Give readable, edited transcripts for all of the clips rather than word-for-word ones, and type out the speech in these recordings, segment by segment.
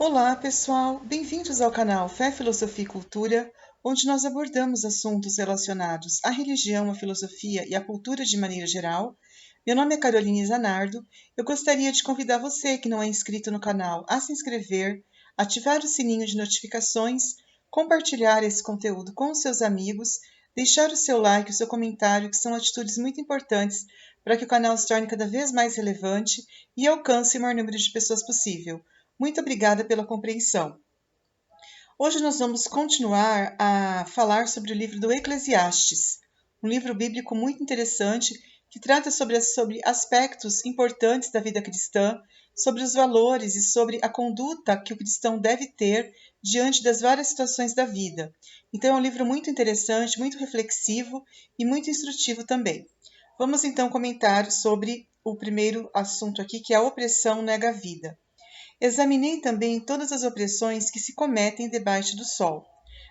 Olá, pessoal! Bem-vindos ao canal Fé, Filosofia e Cultura, onde nós abordamos assuntos relacionados à religião, à filosofia e à cultura de maneira geral. Meu nome é Caroline Zanardo. Eu gostaria de convidar você que não é inscrito no canal a se inscrever, ativar o sininho de notificações, compartilhar esse conteúdo com os seus amigos, deixar o seu like, o seu comentário, que são atitudes muito importantes para que o canal se torne cada vez mais relevante e alcance o maior número de pessoas possível. Muito obrigada pela compreensão. Hoje nós vamos continuar a falar sobre o livro do Eclesiastes, um livro bíblico muito interessante que trata sobre aspectos importantes da vida cristã, sobre os valores e sobre a conduta que o cristão deve ter diante das várias situações da vida. Então é um livro muito interessante, muito reflexivo e muito instrutivo também. Vamos então comentar sobre o primeiro assunto aqui, que é a opressão nega a vida. Examinei também todas as opressões que se cometem debaixo do sol.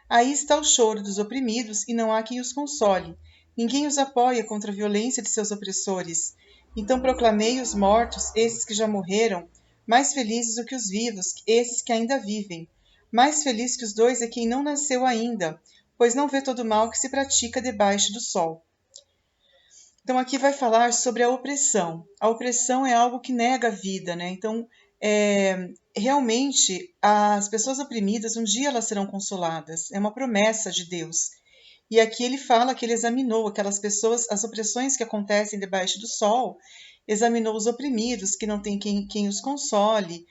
Aí está o choro dos oprimidos, e não há quem os console. Ninguém os apoia contra a violência de seus opressores. Então proclamei os mortos, esses que já morreram, mais felizes do que os vivos, esses que ainda vivem. Mais feliz que os dois é quem não nasceu ainda, pois não vê todo o mal que se pratica debaixo do sol. Então, aqui vai falar sobre a opressão. A opressão é algo que nega a vida, né? Então, realmente, as pessoas oprimidas, um dia elas serão consoladas. É uma promessa de Deus. E aqui ele fala que ele examinou aquelas pessoas, as opressões que acontecem debaixo do sol, examinou os oprimidos, que não tem quem os console,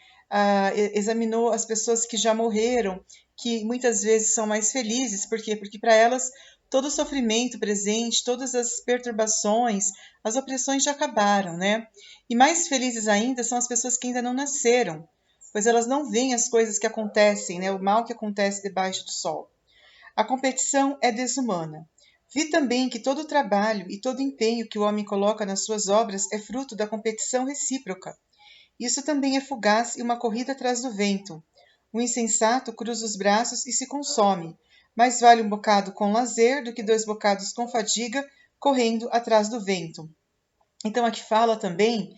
examinou as pessoas que já morreram, que muitas vezes são mais felizes. Por quê? Porque para elas todo o sofrimento presente, todas as perturbações, as opressões já acabaram, né? E mais felizes ainda são as pessoas que ainda não nasceram, pois elas não veem as coisas que acontecem, né? O mal que acontece debaixo do sol. A competição é desumana. Vi também que todo o trabalho e todo empenho que o homem coloca nas suas obras é fruto da competição recíproca. Isso também é fugaz e uma corrida atrás do vento. O insensato cruza os braços e se consome. Mais vale um bocado com lazer do que 2 bocados com fadiga correndo atrás do vento. Então aqui fala também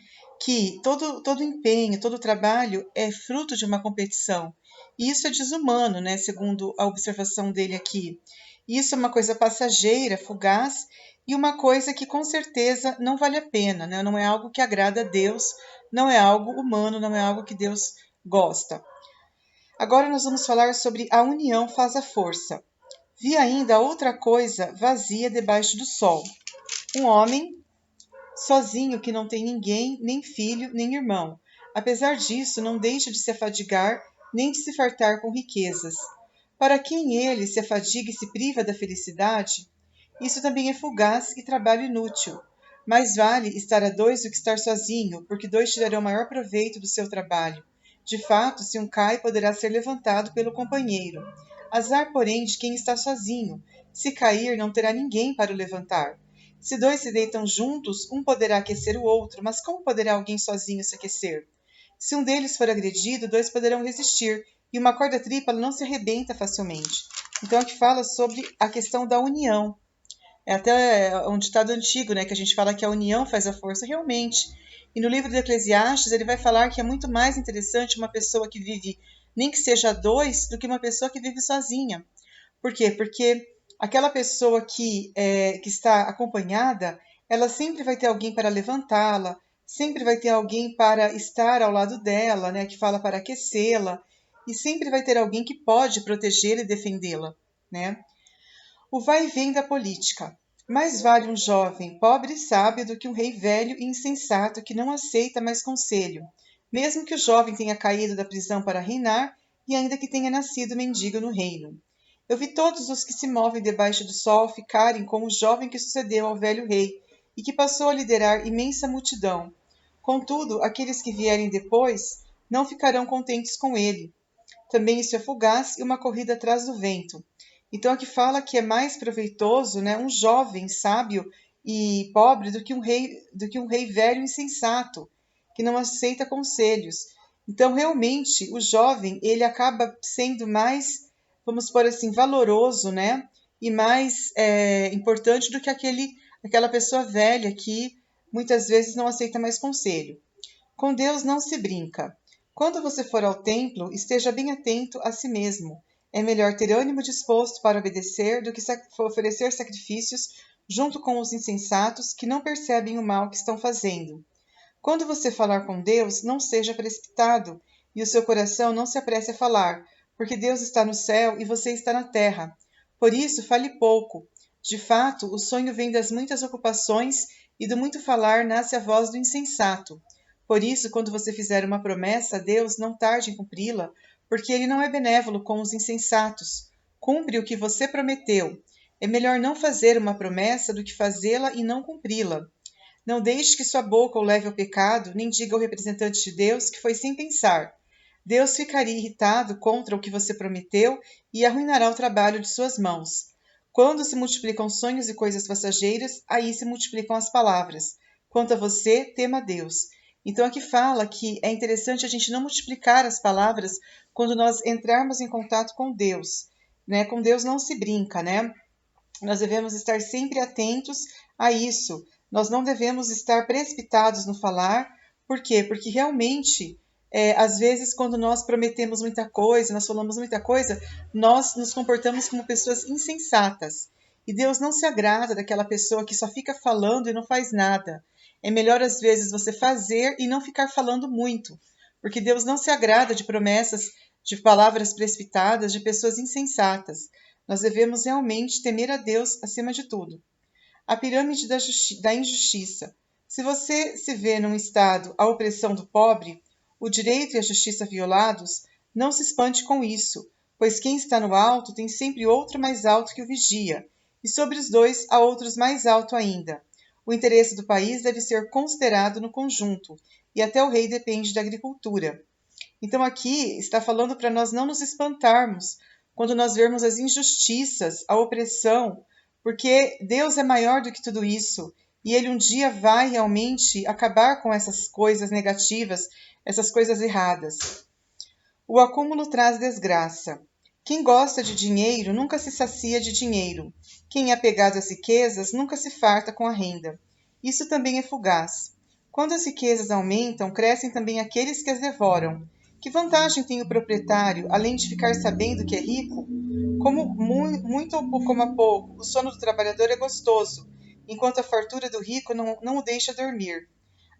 que todo empenho, todo trabalho é fruto de uma competição. E isso é desumano, né, segundo a observação dele aqui. Isso é uma coisa passageira, fugaz, e uma coisa que com certeza não vale a pena, né? Não é algo que agrada a Deus, não é algo humano, não é algo que Deus gosta. Agora nós vamos falar sobre a união faz a força. Vi ainda outra coisa vazia debaixo do sol. Um homem sozinho que não tem ninguém, nem filho, nem irmão. Apesar disso, não deixa de se afadigar, nem de se fartar com riquezas. Para quem ele se afadiga e se priva da felicidade, isso também é fugaz e trabalho inútil. Mais vale estar a 2 do que estar sozinho, porque 2 tirarão maior proveito do seu trabalho. De fato, se um cai, poderá ser levantado pelo companheiro. Azar, porém, de quem está sozinho. Se cair, não terá ninguém para o levantar. Se 2 se deitam juntos, um poderá aquecer o outro, mas como poderá alguém sozinho se aquecer? Se um deles for agredido, 2 poderão resistir, e uma corda tripla não se arrebenta facilmente. Então, aqui fala sobre a questão da união. É até um ditado antigo, né, que a gente fala que a união faz a força, realmente. E no livro de Eclesiastes, ele vai falar que é muito mais interessante uma pessoa que vive, nem que seja 2, do que uma pessoa que vive sozinha. Por quê? Porque aquela pessoa que está acompanhada, ela sempre vai ter alguém para levantá-la, sempre vai ter alguém para estar ao lado dela, né, que fala para aquecê-la, e sempre vai ter alguém que pode protegê-la e defendê-la, né? O vai e vem da política. Mais vale um jovem pobre e sábio do que um rei velho e insensato que não aceita mais conselho, mesmo que o jovem tenha caído da prisão para reinar e ainda que tenha nascido mendigo no reino. Eu vi todos os que se movem debaixo do sol ficarem como o jovem que sucedeu ao velho rei e que passou a liderar imensa multidão. Contudo, aqueles que vierem depois não ficarão contentes com ele. Também isso é fugaz e uma corrida atrás do vento. Então aqui fala que é mais proveitoso, né, um jovem sábio e pobre do que um rei velho e insensato, que não aceita conselhos. Então realmente o jovem ele acaba sendo mais, vamos por assim, valoroso, né, e mais importante do que aquela pessoa velha que muitas vezes não aceita mais conselho. Com Deus não se brinca. Quando você for ao templo, esteja bem atento a si mesmo. É melhor ter ânimo disposto para obedecer do que oferecer sacrifícios junto com os insensatos que não percebem o mal que estão fazendo. Quando você falar com Deus, não seja precipitado, e o seu coração não se apresse a falar, porque Deus está no céu e você está na terra. Por isso, fale pouco. De fato, o sonho vem das muitas ocupações e do muito falar nasce a voz do insensato. Por isso, quando você fizer uma promessa a Deus, não tarde em cumpri-la, porque ele não é benévolo com os insensatos. Cumpre o que você prometeu. É melhor não fazer uma promessa do que fazê-la e não cumpri-la. Não deixe que sua boca o leve ao pecado, nem diga ao representante de Deus que foi sem pensar. Deus ficaria irritado contra o que você prometeu e arruinará o trabalho de suas mãos. Quando se multiplicam sonhos e coisas passageiras, aí se multiplicam as palavras. Quanto a você, tema a Deus. Então aqui fala que é interessante a gente não multiplicar as palavras quando nós entrarmos em contato com Deus. Né? Com Deus não se brinca, né? Nós devemos estar sempre atentos a isso. Nós não devemos estar precipitados no falar. Por quê? Porque realmente, às vezes, quando nós prometemos muita coisa, nós falamos muita coisa, nós nos comportamos como pessoas insensatas. E Deus não se agrada daquela pessoa que só fica falando e não faz nada. É melhor, às vezes, você fazer e não ficar falando muito. Porque Deus não se agrada de promessas, de palavras precipitadas, de pessoas insensatas. Nós devemos realmente temer a Deus acima de tudo. A pirâmide da injustiça. Se você se vê num estado a opressão do pobre, o direito e a justiça violados, não se espante com isso, pois quem está no alto tem sempre outro mais alto que o vigia, e sobre os dois há outros mais alto ainda. O interesse do país deve ser considerado no conjunto, e até o rei depende da agricultura. Então aqui está falando para nós não nos espantarmos quando nós vermos as injustiças, a opressão, porque Deus é maior do que tudo isso e Ele um dia vai realmente acabar com essas coisas negativas, essas coisas erradas. O acúmulo traz desgraça. Quem gosta de dinheiro nunca se sacia de dinheiro. Quem é apegado às riquezas nunca se farta com a renda. Isso também é fugaz. Quando as riquezas aumentam, crescem também aqueles que as devoram. Que vantagem tem o proprietário, além de ficar sabendo que é rico? Como muito ou como a pouco, o sono do trabalhador é gostoso, enquanto a fartura do rico não o deixa dormir.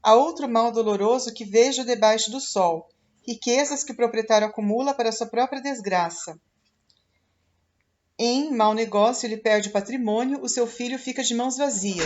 Há outro mal doloroso que vejo debaixo do sol, riquezas que o proprietário acumula para sua própria desgraça. Em mau negócio ele perde o patrimônio, o seu filho fica de mãos vazias.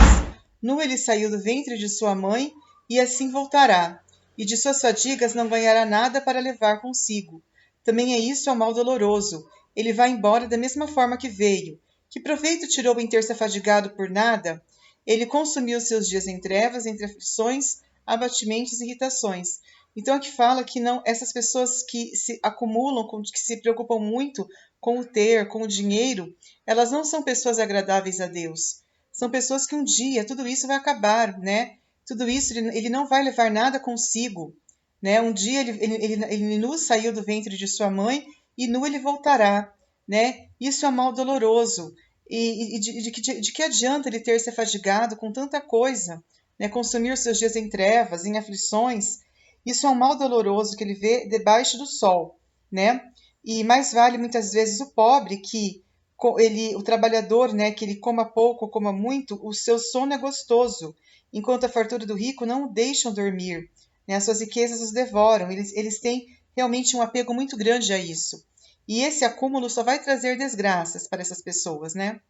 Nu ele saiu do ventre de sua mãe, e assim voltará, e de suas fadigas não ganhará nada para levar consigo. Também é isso o mal doloroso. Ele vai embora da mesma forma que veio. Que proveito tirou em ter se afadigado por nada? Ele consumiu seus dias em trevas, entre aflições, abatimentos e irritações. Então aqui fala que não, essas pessoas que se acumulam, que se preocupam muito com o ter, com o dinheiro, elas não são pessoas agradáveis a Deus. São pessoas que um dia tudo isso vai acabar, né? Tudo isso ele não vai levar nada consigo, né? Um dia ele nu saiu do ventre de sua mãe e nu ele voltará, né? Isso é um mal doloroso. E de que adianta ele ter se afadigado com tanta coisa, né? Consumir seus dias em trevas, em aflições? Isso é um mal doloroso que ele vê debaixo do sol, né? E mais vale muitas vezes o pobre que o trabalhador, né, que ele coma pouco ou coma muito, o seu sono é gostoso, enquanto a fartura do rico não o deixam dormir, né? As suas riquezas os devoram, eles têm realmente um apego muito grande a isso. E esse acúmulo só vai trazer desgraças para essas pessoas, né?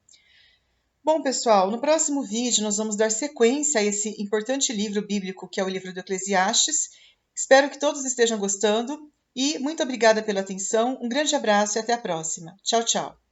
Bom, pessoal, no próximo vídeo nós vamos dar sequência a esse importante livro bíblico que é o livro do Eclesiastes. Espero que todos estejam gostando e muito obrigada pela atenção. Um grande abraço e até a próxima. Tchau, tchau.